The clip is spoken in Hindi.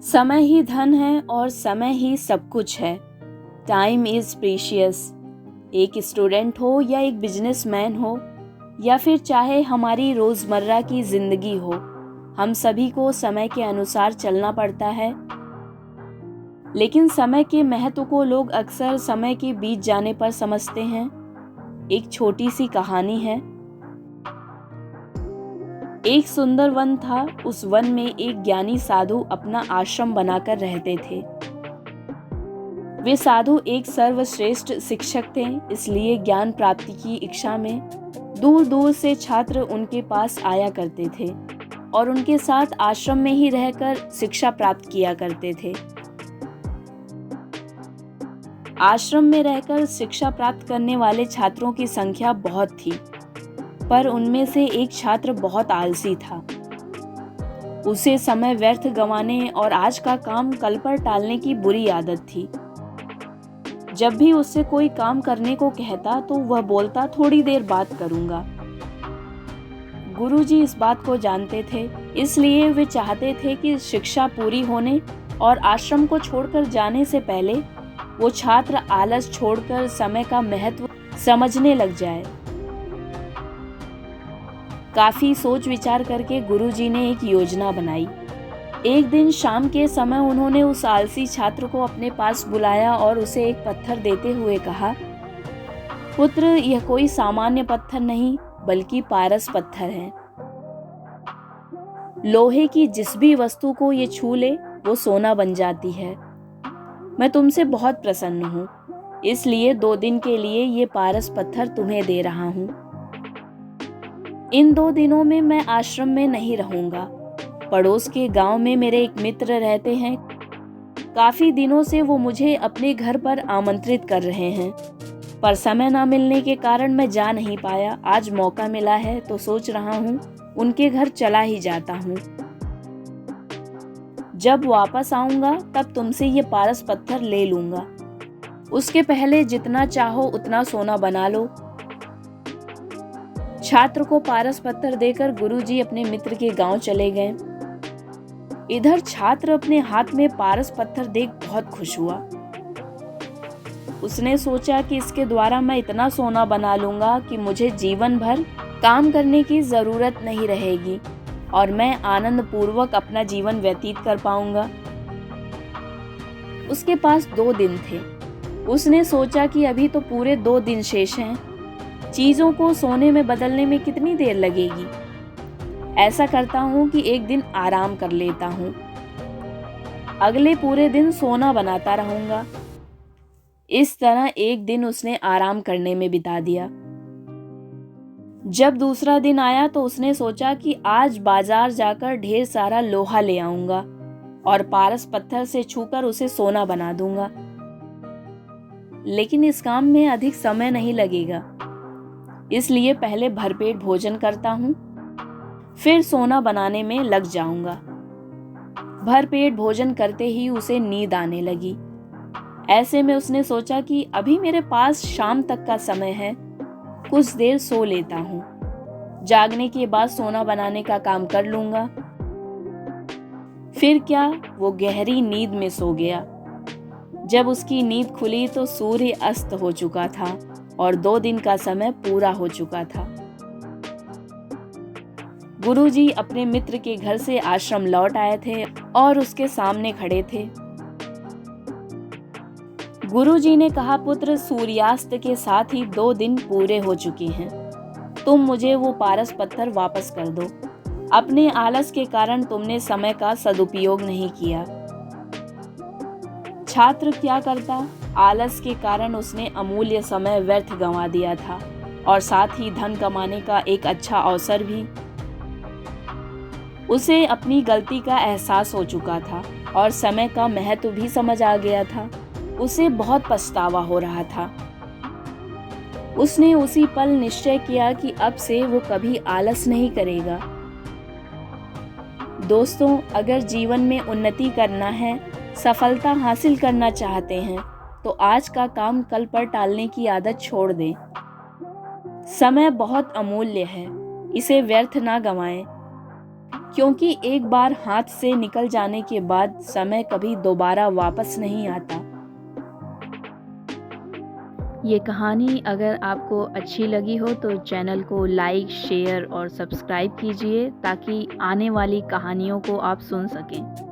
समय ही धन है और समय ही सब कुछ है। Time is precious. एक स्टूडेंट हो या एक बिजनेसमैन हो या फिर चाहे हमारी रोज़मर्रा की ज़िंदगी हो, हम सभी को समय के अनुसार चलना पड़ता है। लेकिन समय के महत्व को लोग अक्सर समय के बीत जाने पर समझते हैं। एक छोटी सी कहानी है। एक सुंदर वन था। उस वन में एक ज्ञानी साधु अपना आश्रम बनाकर रहते थे। वे साधु एक सर्वश्रेष्ठ शिक्षक थे, इसलिए ज्ञान प्राप्ति की इच्छा में दूर दूर से छात्र उनके पास आया करते थे और उनके साथ आश्रम में ही रहकर शिक्षा प्राप्त किया करते थे। आश्रम में रहकर शिक्षा प्राप्त करने वाले छात्रों की संख्या बहुत थी, पर उनमें से एक छात्र बहुत आलसी था। उसे समय व्यर्थ गंवाने और आज का काम कल पर टालने की बुरी आदत थी। जब भी उससे कोई काम करने को कहता तो वह बोलता, थोड़ी देर बाद करूंगा। गुरुजी इस बात को जानते थे, इसलिए वे चाहते थे कि शिक्षा पूरी होने और आश्रम को छोड़कर जाने से पहले वो छात्र आलस छोड़कर समय का महत्व समझने लग जाए। काफी सोच विचार करके गुरुजी ने एक योजना बनाई। एक दिन शाम के समय उन्होंने उस आलसी छात्र को अपने पास बुलाया और उसे एक पत्थर देते हुए कहा, पुत्र, यह कोई सामान्य पत्थर नहीं बल्कि पारस पत्थर है। लोहे की जिस भी वस्तु को ये छू ले वो सोना बन जाती है। मैं तुमसे बहुत प्रसन्न हूँ, इसलिए 2 दिन के लिए ये पारस पत्थर तुम्हें दे रहा हूँ। इन 2 दिनों में मैं आश्रम में नहीं रहूंगा। पड़ोस के गांव में मेरे एक मित्र रहते हैं। काफी दिनों से वो मुझे अपने घर पर आमंत्रित कर रहे हैं, पर समय ना मिलने के कारण मैं जा नहीं पाया। आज मौका मिला है तो सोच रहा हूँ उनके घर चला ही जाता हूँ। जब वापस आऊंगा तब तुमसे ये पारस पत्थर ले लूंगा। उसके पहले जितना चाहो उतना सोना बना लो। छात्र को पारस पत्थर देकर गुरुजी अपने मित्र के गांव चले गए। इधर छात्र अपने हाथ में पारस पत्थर देख बहुत खुश हुआ। उसने सोचा कि इसके द्वारा मैं इतना सोना बना लूंगा कि मुझे जीवन भर काम करने की जरूरत नहीं रहेगी और मैं आनंद पूर्वक अपना जीवन व्यतीत कर पाऊंगा। उसके पास 2 दिन थे। उसने सोचा कि अभी तो पूरे 2 दिन शेष हैं। चीजों को सोने में बदलने में कितनी देर लगेगी। ऐसा करता हूँ कि एक दिन आराम कर लेता हूँ। अगले पूरे दिन सोना बनाता रहूंगा। इस तरह एक दिन उसने आराम करने में बिता दिया। जब दूसरा दिन आया तो उसने सोचा कि आज बाजार जाकर ढेर सारा लोहा ले आऊंगा और पारस पत्थर से छूकर उसे सोना बना दूंगा। लेकिन इस काम में अधिक समय नहीं लगेगा, इसलिए पहले भरपेट भोजन करता हूँ, फिर सोना बनाने में लग जाऊंगा। भरपेट भोजन करते ही उसे नींद आने लगी। ऐसे में उसने सोचा कि अभी मेरे पास शाम तक का समय है, कुछ देर सो लेता हूँ। जागने के बाद सोना बनाने का काम कर लूंगा। फिर क्या, वो गहरी नींद में सो गया। जब उसकी नींद खुली तो सूर्य अस्त हो चुका था और 2 दिन का समय पूरा हो चुका था। गुरुजी अपने मित्र के घर से आश्रम लौट आए थे और उसके सामने खड़े थे। गुरुजी ने कहा, पुत्र, सूर्यास्त के साथ ही 2 दिन पूरे हो चुके हैं। तुम मुझे वो पारस पत्थर वापस कर दो। अपने आलस के कारण तुमने समय का सदुपयोग नहीं किया। छात्र क्या करता, आलस के कारण उसने अमूल्य समय व्यर्थ गंवा दिया था और साथ ही धन कमाने का एक अच्छा अवसर भी। उसे अपनी गलती का एहसास हो चुका था और समय का महत्व भी समझ आ गया था। उसे बहुत पछतावा हो रहा था। उसने उसी पल निश्चय किया कि अब से वो कभी आलस नहीं करेगा। दोस्तों, अगर जीवन में उन्नति करना है, सफलता हासिल करना चाहते हैं, तो आज का काम कल पर टालने की आदत छोड़ दें। समय बहुत अमूल्य है, इसे व्यर्थ ना गंवाएं। क्योंकि एक बार हाथ से निकल जाने के बाद समय कभी दोबारा वापस नहीं आता। ये कहानी अगर आपको अच्छी लगी हो तो चैनल को लाइक, शेयर और सब्सक्राइब कीजिए ताकि आने वाली कहानियों को आप सुन सकें।